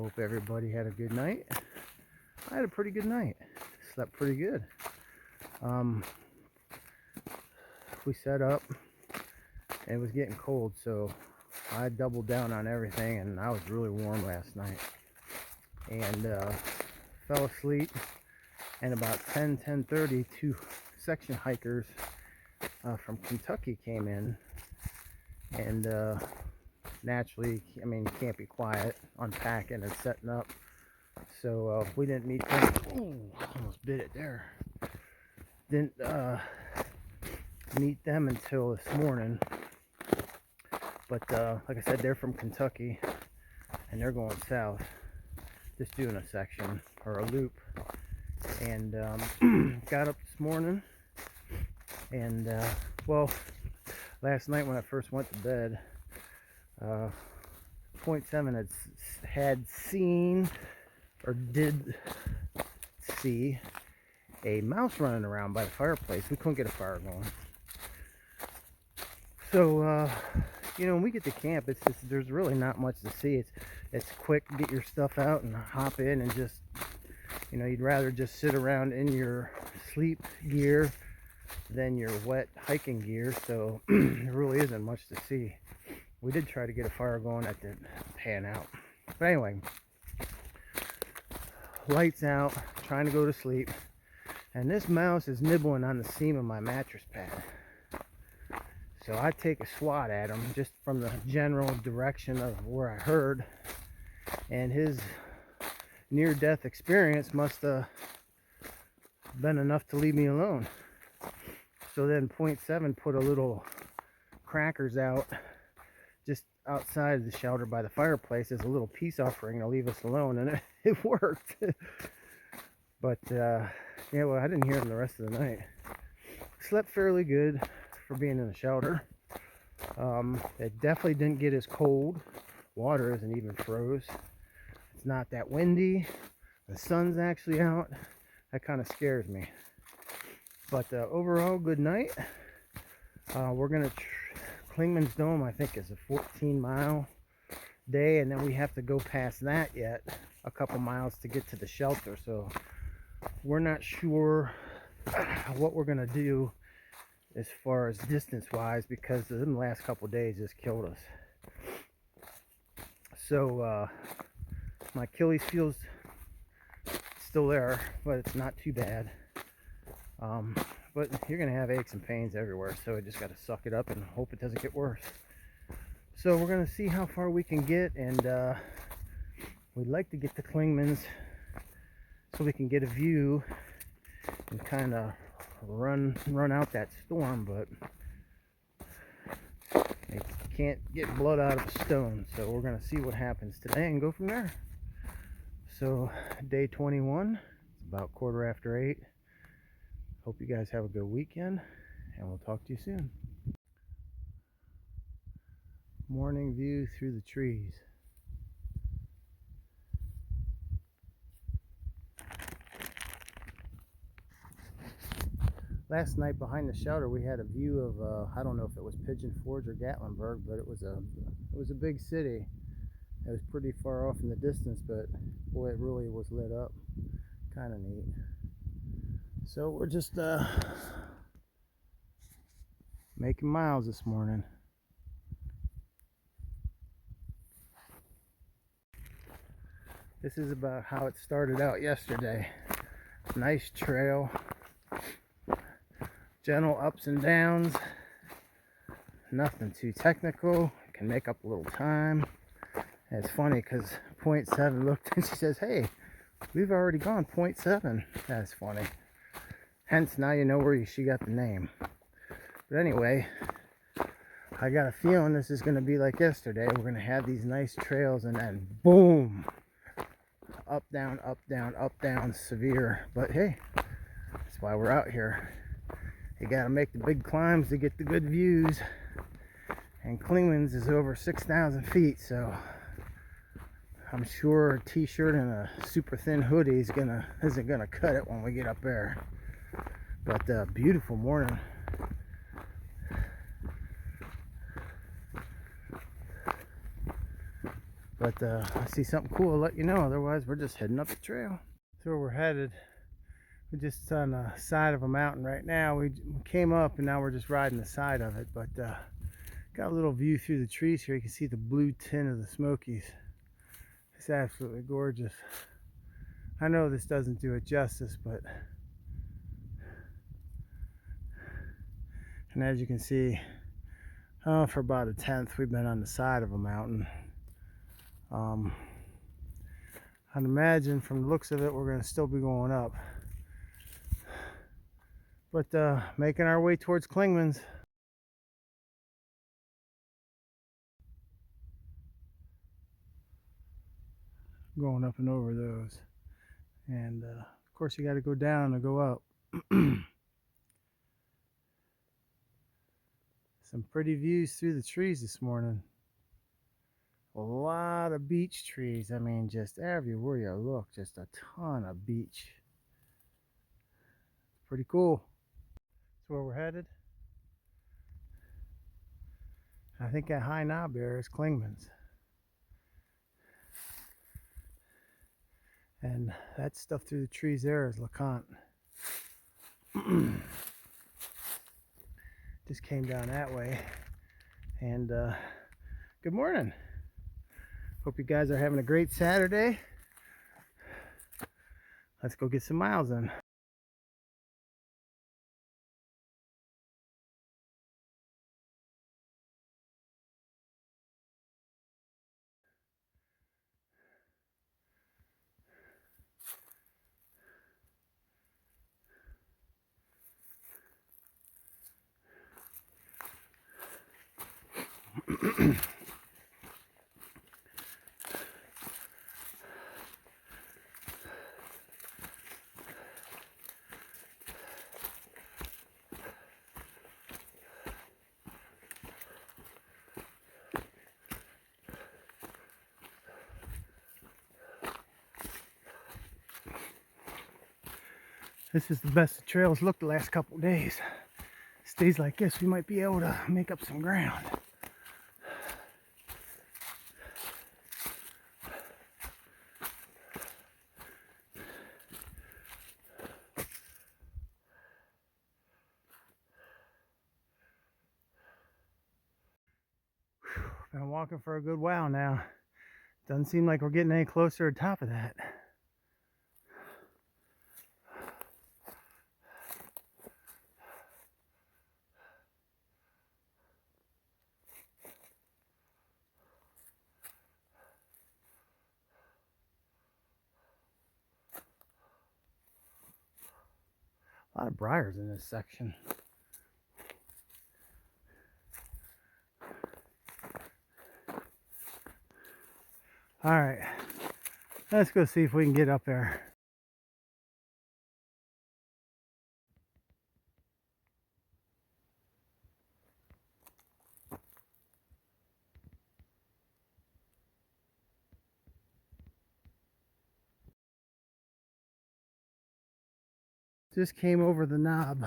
Hope everybody had a good night. I had a pretty good night. Slept pretty good. We set up and it was getting cold, so I doubled down on everything, and I was really warm last night. And fell asleep, and about 10:30, two section hikers from Kentucky came in, and naturally, I mean, you can't be quiet unpacking and setting up, so we didn't meet them. Ooh, almost bit it there. Didn't meet them until this morning, but like I said, they're from Kentucky and they're going south, just doing a section or a loop. And got up this morning, and well, last night when I first went to bed, 0.7 had seen or did see a mouse running around by the fireplace. We couldn't get a fire going, so you know, when we get to camp, it's just, there's really not much to see. It's quick, get your stuff out and hop in, and just, you know, you'd rather just sit around in your sleep gear than your wet hiking gear, so there really isn't much to see. We did try to get a fire going, that didn't pan out. But anyway, lights out, trying to go to sleep, and this mouse is nibbling on the seam of my mattress pad. So I take a swat at him just from the general direction of where I heard, and his near-death experience must have been enough to leave me alone. So then 0.7 put a little crackers out just outside the shelter by the fireplace as a little peace offering to leave us alone, and it worked. But yeah, well, I didn't hear him the rest of the night. Slept fairly good for being in the shelter. It definitely didn't get as cold. Water isn't even froze. It's not that windy. The sun's actually out. That kind of scares me. But overall, good night. We're gonna Clingmans Dome, I think, is a 14-mile day, and then we have to go past that yet a couple miles to get to the shelter. So we're not sure what we're gonna do as far as distance wise, because the last couple days just killed us. So my Achilles feels still there, but it's not too bad. But you're gonna have aches and pains everywhere, so I just got to suck it up and hope it doesn't get worse. So we're gonna see how far we can get, and we'd like to get to Clingmans so we can get a view and kind of run out that storm, but you can't get blood out of a stone. So we're gonna see what happens today and go from there. So day 21, it's about 8:15. Hope you guys have a good weekend, and we'll talk to you soon. Morning view through the trees. Last night behind the shelter we had a view of I don't know if it was Pigeon Forge or Gatlinburg, but it was a big city. It was pretty far off in the distance, but boy, it really was lit up. Kind of neat. So we're just making miles this morning. This is about how it started out yesterday. Nice trail, gentle ups and downs, nothing too technical, can make up a little time. And it's funny because 0.7 looked and she says, hey, we've already gone 0.7. That's funny. Hence, now you know where she got the name. But anyway, I got a feeling this is going to be like yesterday. We're going to have these nice trails, and then boom, up, down, up, down, up, down, severe. But hey, that's why we're out here. You got to make the big climbs to get the good views. And Clingmans is over 6,000 feet, so I'm sure a t-shirt and a super thin hoodie isn't gonna cut it when we get up there. But beautiful morning. But I see something cool, I'll let you know. Otherwise, we're just heading up the trail. That's where we're headed. We're just on the side of a mountain right now. We came up and now we're just riding the side of it. But got a little view through the trees here. You can see the blue tint of the Smokies. It's absolutely gorgeous. I know this doesn't do it justice, but and as you can see, for about a 10th we've been on the side of a mountain. I'd imagine from the looks of it we're going to still be going up, but making our way towards Clingmans. Going up and over those, and of course you got to go down to go up. Some pretty views through the trees this morning. A lot of beech trees. I mean, just everywhere you look, just a ton of beech. It's pretty cool. That's where we're headed. I think that high knob there is Clingmans. And that stuff through the trees there is LeConte. Just came down that way. And good morning. Hope you guys are having a great Saturday. Let's go get some miles in. This is the best the trails looked the last couple of days. Stays like this, we might be able to make up some ground. Been walking for a good while now. Doesn't seem like we're getting any closer to the top of that. A lot of briars in this section. All right, let's go see if we can get up there. Just came over the knob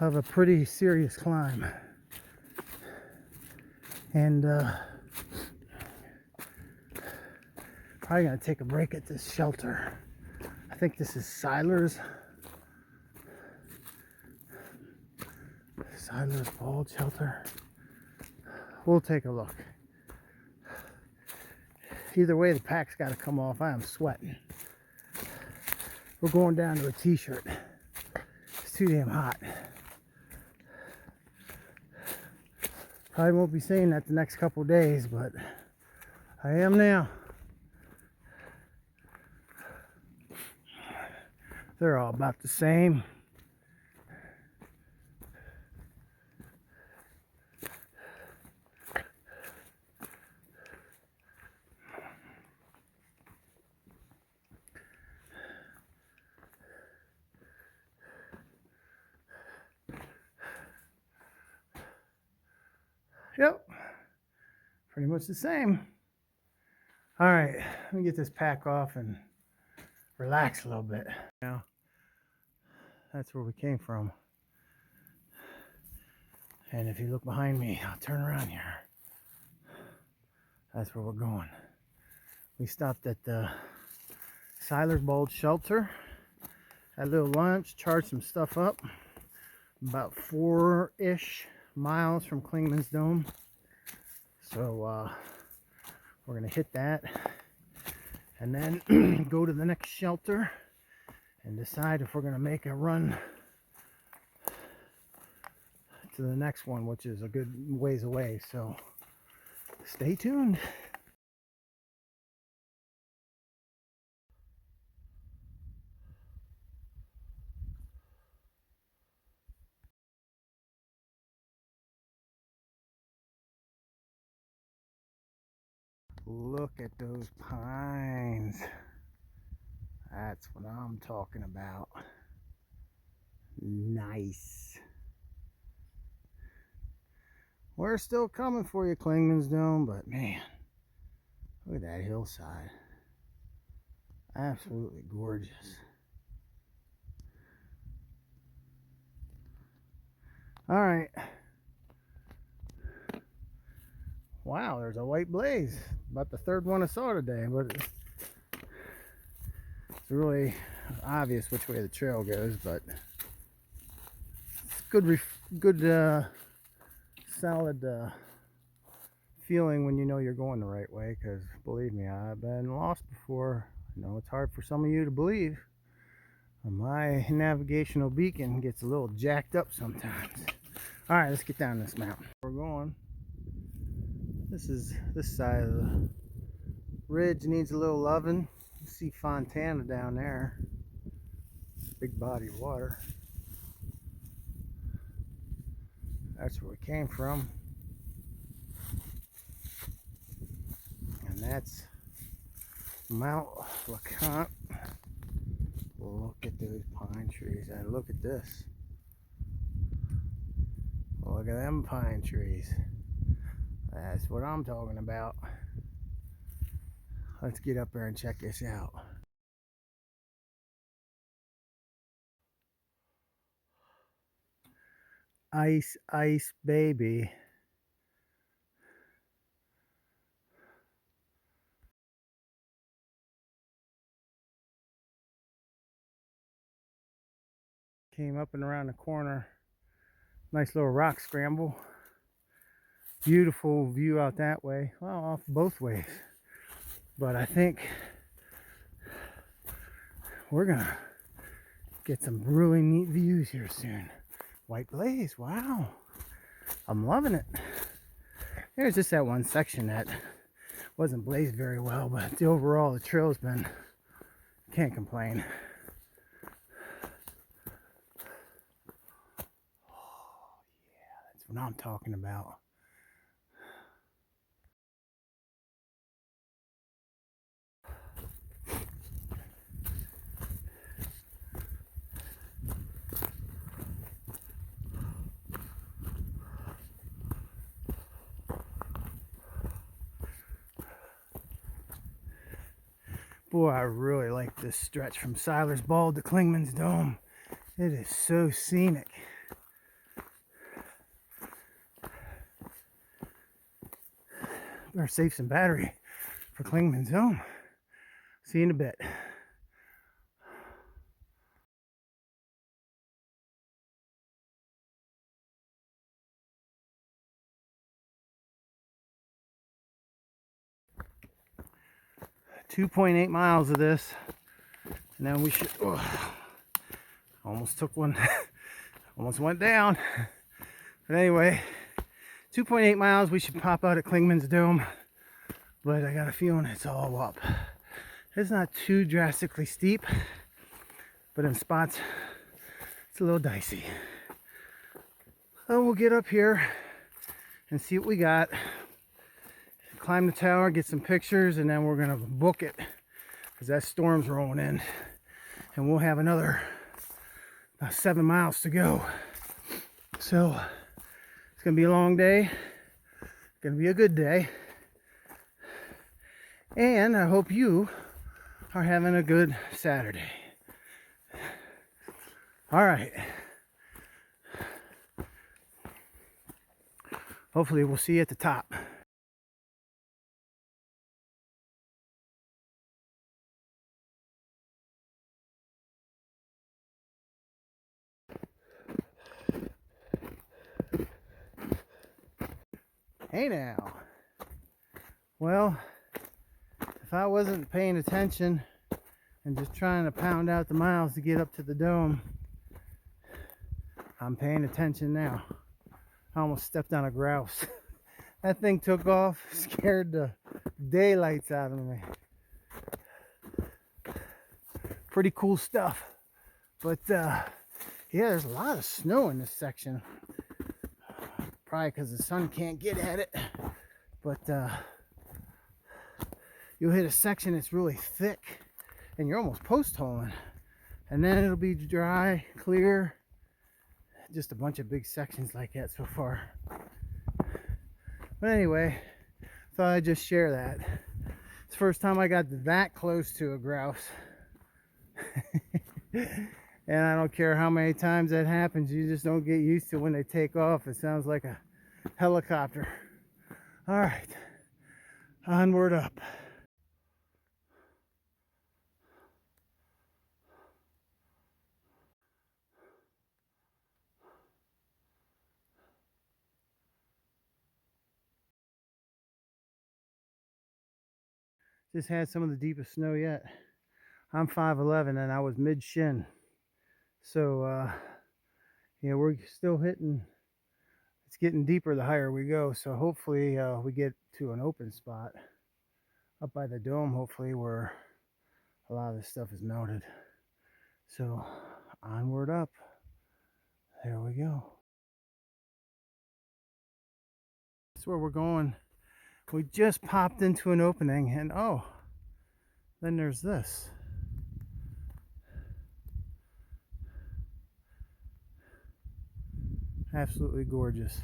of a pretty serious climb. And probably gonna take a break at this shelter. I think this is Seiler's Bald Shelter. We'll take a look. Either way, the pack's got to come off. I am sweating. We're going down to a t-shirt. It's too damn hot. Probably won't be saying that the next couple of days, but I am now. They're all about the same. Yep, pretty much the same. All right, let me get this pack off and relax a little bit. Now, that's where we came from. And if you look behind me, I'll turn around here. That's where we're going. We stopped at the Siler's Bulge shelter, had a little lunch, charged some stuff up. About 4-ish miles from Clingmans Dome. So we're gonna hit that and then go to the next shelter and decide if we're gonna make a run to the next one, which is a good ways away. So stay tuned. Look at those pines. That's what I'm talking about. Nice. We're still coming for you, Clingmans Dome, but man, look at that hillside. Absolutely gorgeous. All right. Wow, there's a white blaze. About the third one I saw today, but it's really obvious which way the trail goes, but it's good, solid feeling when you know you're going the right way, because believe me, I've been lost before. I know it's hard for some of you to believe. My navigational beacon gets a little jacked up sometimes. All right, let's get down this mountain. We're going. This side of the ridge needs a little loving. You see Fontana down there. Big body of water. That's where we came from. And that's Mount LeConte. Look at those pine trees, and look at this. Look at them pine trees. That's what I'm talking about. Let's get up there and check this out. Ice, ice, baby. Came up and around the corner. Nice little rock scramble. Beautiful view out that way. Well, off both ways. But I think we're gonna get some really neat views here soon. White blaze, wow. I'm loving it. There's just that one section that wasn't blazed very well, but the overall, the trail's been, can't complain. Oh, yeah, that's what I'm talking about. Boy, I really like this stretch from Siler's Bulge to Clingmans Dome. It is so scenic. Better save some battery for Clingmans Dome. See you in a bit. .8 miles of this, and then we should. Almost took one. Almost went down. But anyway, 2.8 miles. We should pop out at Clingmans Dome, but I got a feeling it's all up. It's not too drastically steep, but in spots it's a little dicey. So we'll get up here and see what we got. Climb the tower, get some pictures, and then we're gonna book it because that storm's rolling in, and we'll have another 7 miles to go. So it's gonna be a long day. It's gonna be a good day, and I hope you are having a good Saturday. All right. Hopefully we'll see you at the top. Hey now. Well, if I wasn't paying attention and just trying to pound out the miles to get up to the dome, I'm paying attention now. I almost stepped on a grouse. That thing took off, scared the daylights out of me. Pretty cool stuff. But yeah, there's a lot of snow in this section. Probably because the sun can't get at it. But you'll hit a section that's really thick and you're almost post-holing. And then it'll be dry, clear. Just a bunch of big sections like that so far. But anyway, thought I'd just share that. It's the first time I got that close to a grouse. And I don't care how many times that happens, you just don't get used to when they take off. It sounds like a helicopter. All right, onward up. Just had some of the deepest snow yet. I'm 5'11" and I was mid-shin. So, yeah, we're still hitting. It's getting deeper the higher we go. So hopefully we get to an open spot up by the dome, hopefully, where a lot of this stuff is melted. So onward up. There we go. That's where we're going. We just popped into an opening and oh, then there's this. Absolutely gorgeous.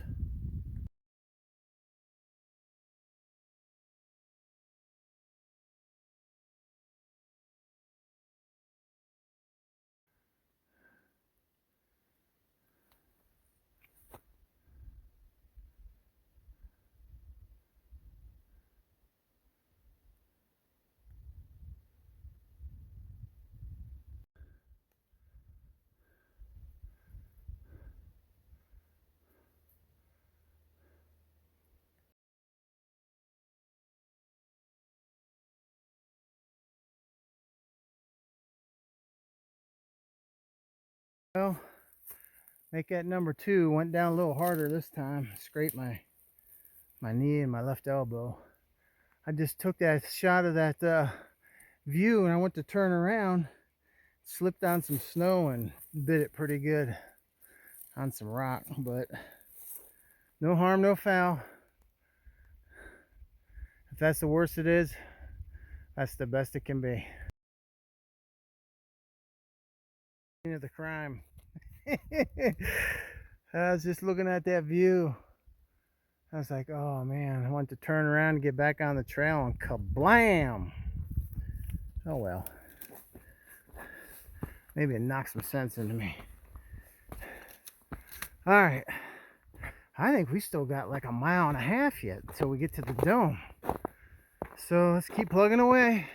Well, make that number 2. Went down a little harder this time. Scraped my knee and my left elbow. I just took that shot of that view and I went to turn around, slipped on some snow and bit it pretty good on some rock, but no harm, no foul. If that's the worst it is, that's the best it can be. Of the crime. I was just looking at that view. I was like, oh man, I want to turn around and get back on the trail and kablam. Oh well. Maybe it knocked some sense into me. All right. I think we still got like a mile and a half yet until we get to the dome. So let's keep plugging away.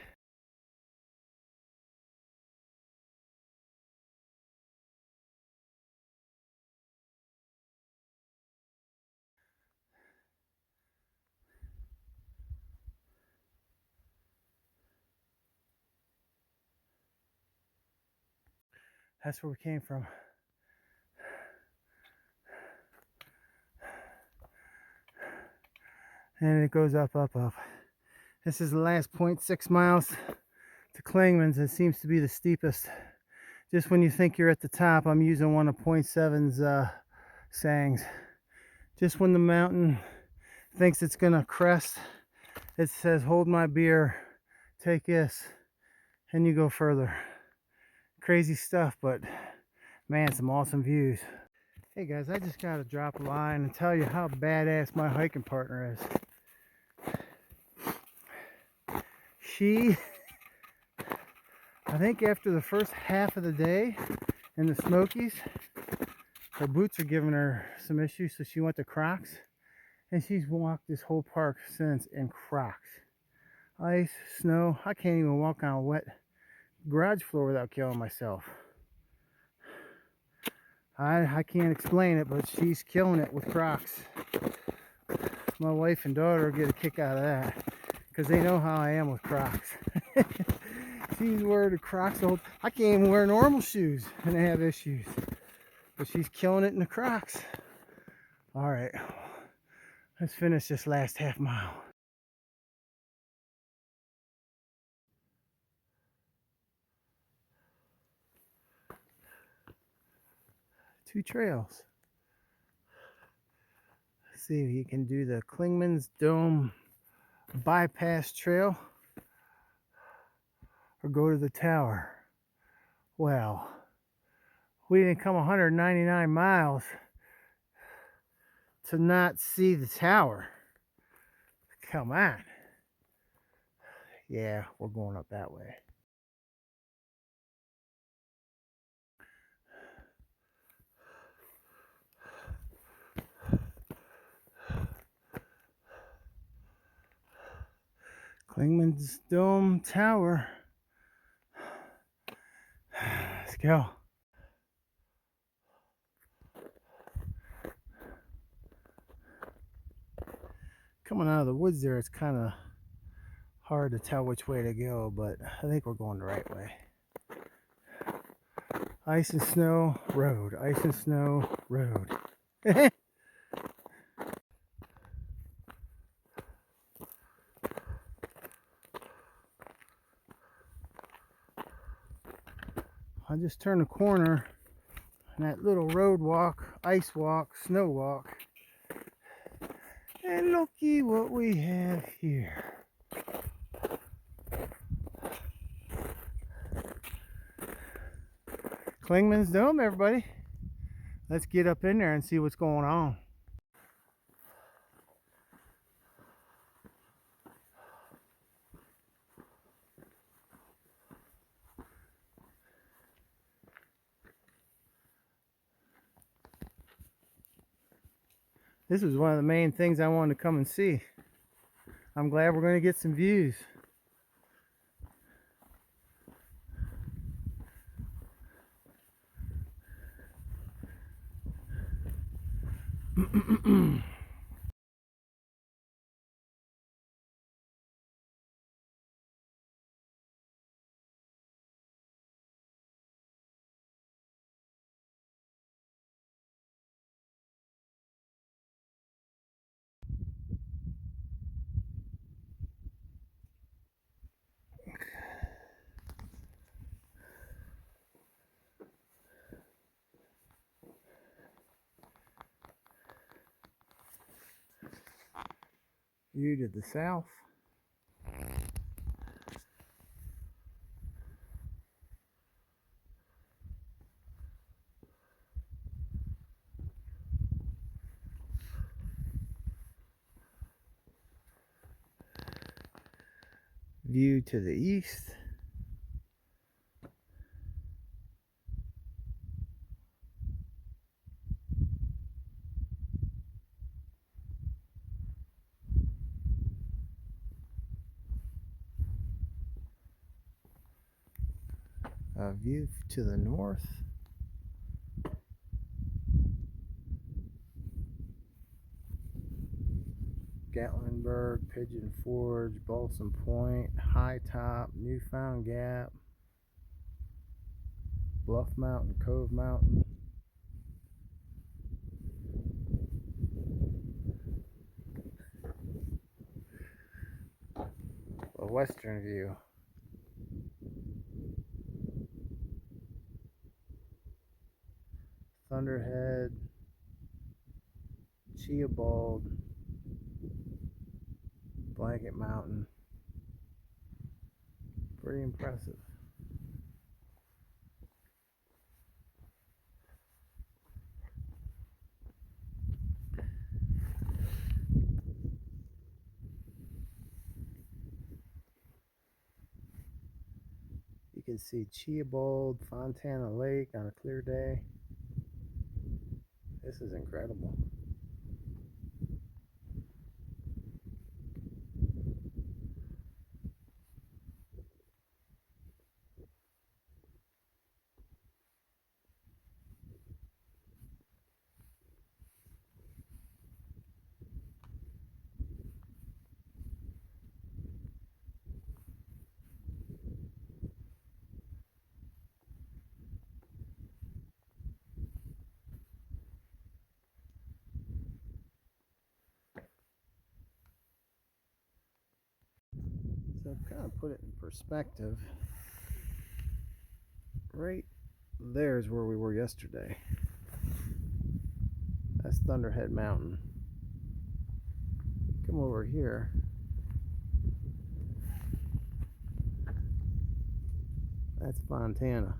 That's where we came from. And it goes up, up, up. This is the last 0.6 miles to Clingmans. It seems to be the steepest. Just when you think you're at the top, I'm using one of 0.7's sayings. Just when the mountain thinks it's gonna crest, it says, hold my beer, take this, and you go further. Crazy stuff, but man, some awesome views. Hey guys, I just gotta drop a line and tell you how badass my hiking partner is. She, I think after the first half of the day in the Smokies, her boots are giving her some issues, so she went to Crocs, and she's walked this whole park since in Crocs. Ice, snow, I can't even walk on a wet garage floor without killing myself. I can't explain it, but she's killing it with Crocs. My wife and daughter get a kick out of that because they know how I am with Crocs. She's wearing the Crocs. I can't even wear normal shoes and I have issues. But she's killing it in the Crocs. All right, let's finish this last half mile. Two trails. Let's see if you can do the Clingmans Dome bypass trail or go to the tower. Well, we didn't come 199 miles to not see the tower. Come on. Yeah, we're going up that way. Clingman's Dome Tower. Let's go. Coming out of the woods there, it's kind of hard to tell which way to go, but I think we're going the right way. Ice and snow road, ice and snow road. I just turned a corner and that little road walk, ice walk, snow walk. And looky what we have here. Clingman's Dome, everybody. Let's get up in there and see what's going on. This was one of the main things I wanted to come and see. I'm glad we're going to get some views. View to the south. View to the east. View to the north. Gatlinburg, Pigeon Forge, Balsam Point, High Top, Newfound Gap, Bluff Mountain, Cove Mountain. A western view. Thunderhead, Chiabald, Blanket Mountain. Pretty impressive. You can see Chiabald, Fontana Lake on a clear day. This is incredible. So kind of put it in perspective. Right there's where we were yesterday. That's Thunderhead Mountain. Come over here. That's Fontana.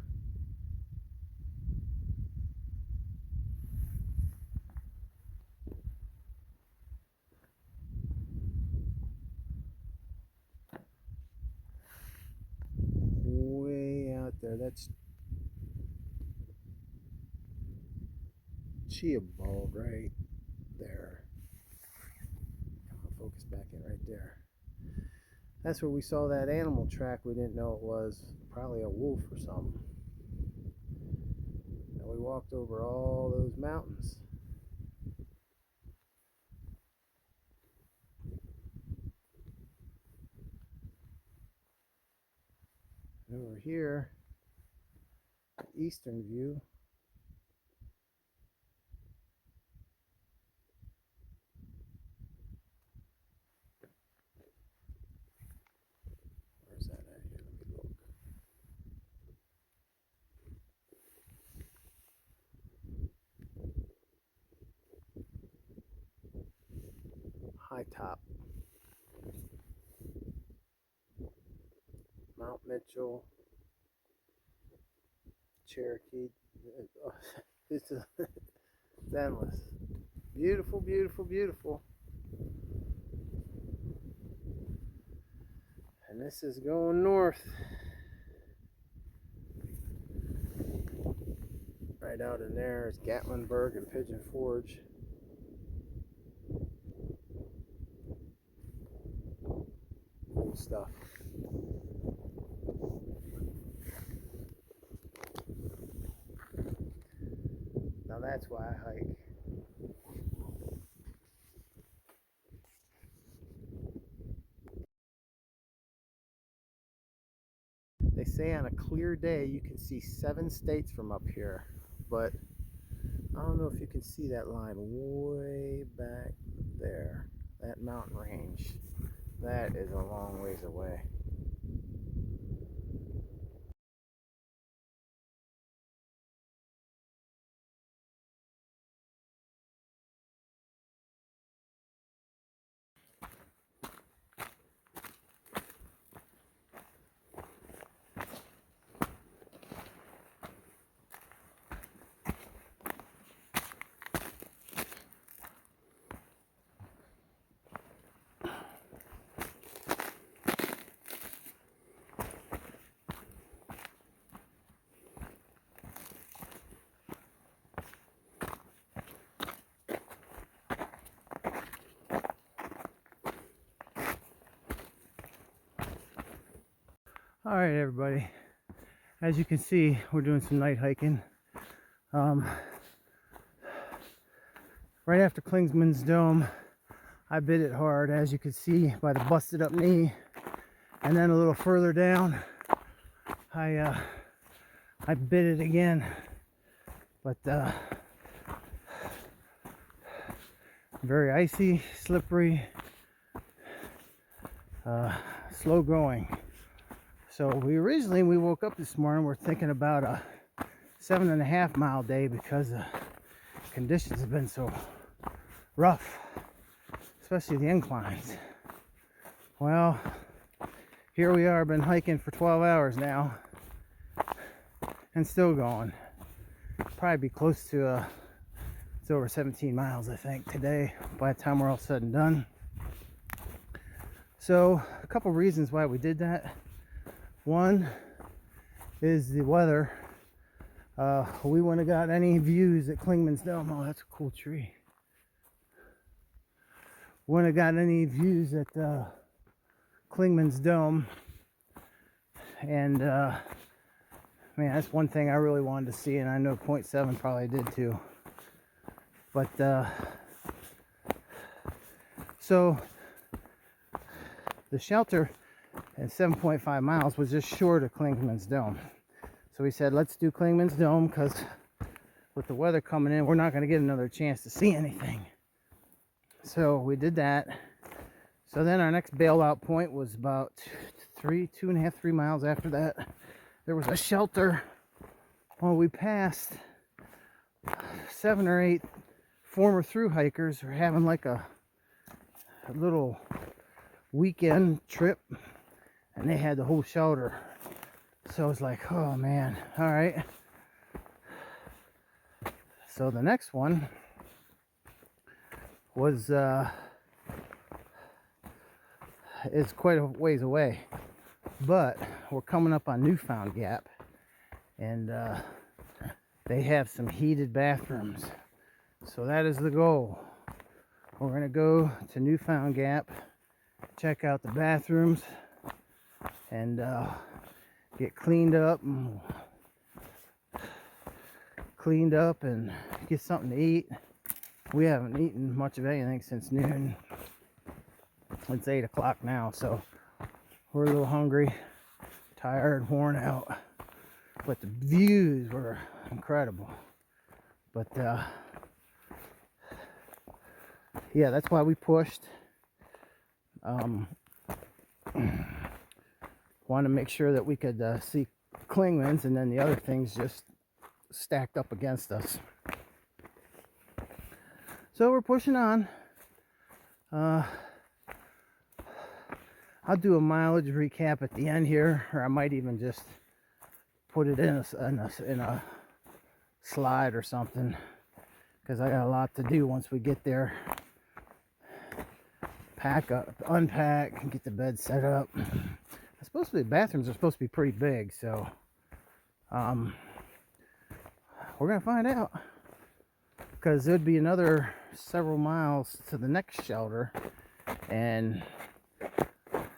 Way out there, that's Chiabald right there. Come on, focus back in right there. That's where we saw that animal track we didn't know it was. Probably a wolf or something. And we walked over all those mountains. And over here, eastern view. Where's that at here? Let me look. High top. Mount Mitchell. Cherokee. It's endless. Beautiful, beautiful, beautiful. And this is going north. Right out in there is Gatlinburg and Pigeon Forge. Cool stuff. Now that's why I hike. They say on a clear day you can see 7 states from up here, but I don't know if you can see that line way back there, that mountain range. That is a long ways away. All right, everybody. As you can see, we're doing some night hiking. Right after Clingmans Dome, I bit it hard, as you can see by the busted up knee. And then a little further down, I bit it again. But very icy, slippery, slow going. So we woke up this morning, we're thinking about a 7.5 mile day because the conditions have been so rough, especially the inclines. Well, here we are, been hiking for 12 hours now and still going. Probably be close to it's over 17 miles, I think, today by the time we're all said and done. So a couple reasons why we did that. One is the weather. We wouldn't have got any views at Clingmans Dome. Oh, that's a cool tree. Wouldn't have got any views at Clingmans Dome. And man, that's one thing I really wanted to see, and I know 0.7 probably did too. But so the shelter at 7.5 miles was just short of Clingmans Dome. So we said, let's do Clingmans Dome, because with the weather coming in, we're not going to get another chance to see anything. So we did that. So then our next bailout point was about 2.5, 3 miles after that, there was a shelter. Well, we passed 7 or 8 former through hikers were having like a little weekend trip, and they had the whole shelter. So I was like, oh man, all right. So the next one was is quite a ways away, but we're coming up on Newfound Gap, and they have some heated bathrooms. So that is the goal. We're gonna go to Newfound Gap, check out the bathrooms, and get cleaned up and get something to eat. We haven't eaten much of anything since noon. It's 8 o'clock now, so we're a little hungry, tired, worn out, but the views were incredible. But yeah, that's why we pushed. Wanted to make sure that we could see Clingmans, and then the other things just stacked up against us. So we're pushing on. I'll do a mileage recap at the end here, or I might even just put it in a slide or something, because I got a lot to do once we get there. Pack up, unpack, and get the bed set up. It's supposed to be, bathrooms are supposed to be pretty big, so we're gonna find out, because there'd be another several miles to the next shelter, and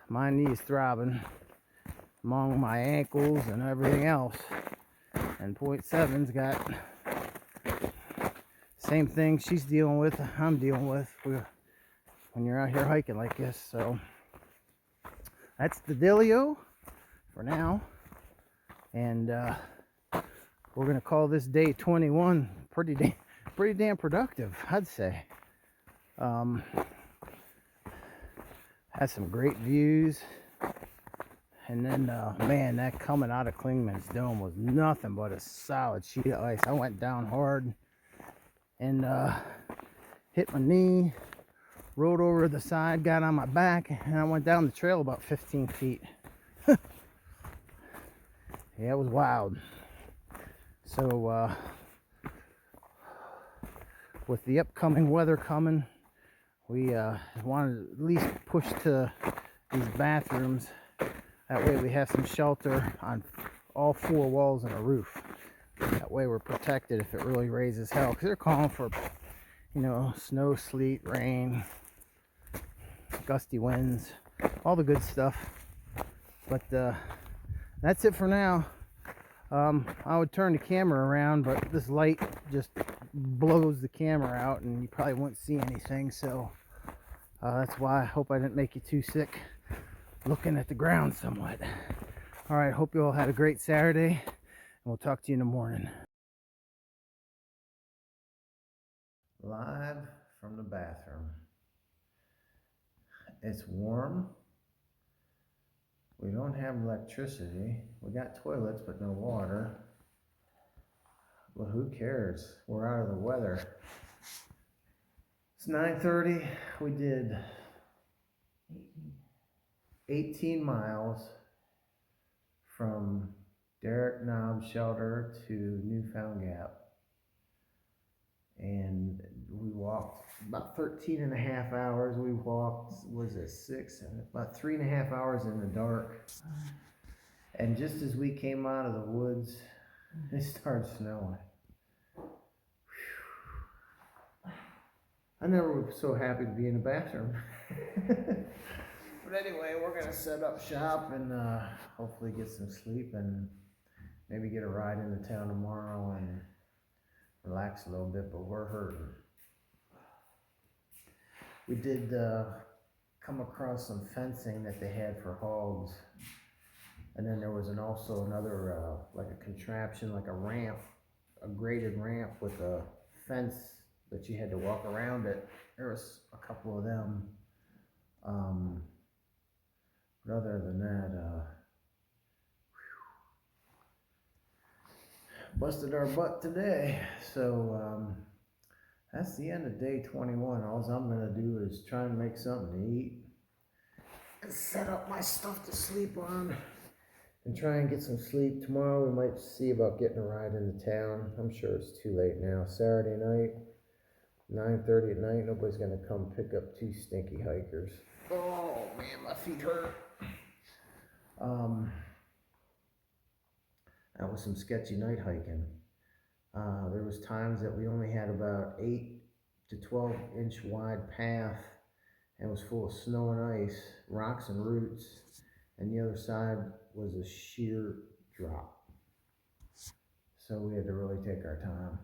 my knee's throbbing among my ankles and everything else. And 0.7's got same thing she's dealing with, I'm dealing with when you're out here hiking like this. So that's the dealio for now, and we're gonna call this day 21 pretty damn productive, I'd say. Had some great views, and then man, that coming out of Clingmans Dome was nothing but a solid sheet of ice. I went down hard and hit my knee, rolled over the side, got on my back, and I went down the trail about 15 feet. Yeah, it was wild. So with the upcoming weather coming, we wanted to at least push to these bathrooms. That way we have some shelter on all 4 walls and a roof. That way we're protected if it really raises hell, because they're calling for, you know, snow, sleet, rain, gusty winds, all the good stuff. But that's it for now. I would turn the camera around, but this light just blows the camera out and you probably won't see anything. So that's why I hope I didn't make you too sick looking at the ground somewhat. All right, hope you all had a great Saturday, and we'll talk to you in the morning. Live from the bathroom. It's warm. We don't have electricity. We got toilets, but no water. Well, who cares? We're out of the weather. It's 9:30. We did 18 miles from Derek Knob's shelter to Newfound Gap. And we walked about 13 and a half hours. We walked, about 3.5 hours in the dark. And just as we came out of the woods, it started snowing. I never was so happy to be in the bathroom. But anyway, we're gonna set up shop and hopefully get some sleep and maybe get a ride into town tomorrow and relax a little bit, but we're hurting. We did come across some fencing that they had for hogs, and then there was also another like a contraption, like a ramp, a graded ramp with a fence that you had to walk around it. There was a couple of them. But other than that, busted our butt today. So that's the end of day 21. All I'm gonna do is try and make something to eat and set up my stuff to sleep on and try and get some sleep. Tomorrow we might see about getting a ride into town. I'm sure it's too late now. Saturday night, 9:30 at night, nobody's gonna come pick up two stinky hikers. Oh man, my feet hurt. That was some sketchy night hiking. There was times that we only had about 8 to 12 inch wide path and was full of snow and ice, rocks and roots, and the other side was a sheer drop. So we had to really take our time.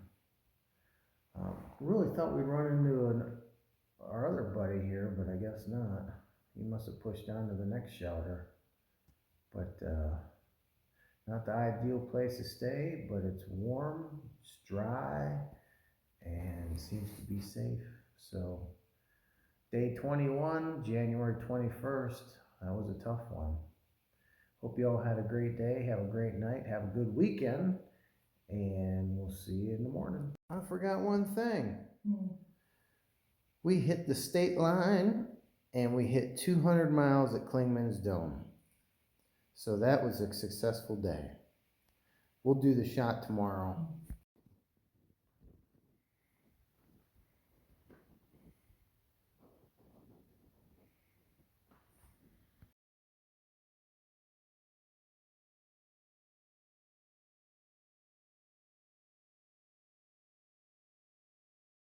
Really thought we'd run into our other buddy here, but I guess not. He must have pushed on to the next shelter. But not the ideal place to stay, but it's warm, it's dry, and seems to be safe. So day 21, January 21st, that was a tough one. Hope you all had a great day, have a great night, have a good weekend, and we'll see you in the morning. I forgot one thing. We hit the state line and we hit 200 miles at Clingmans Dome. So that was a successful day. We'll do the shot tomorrow.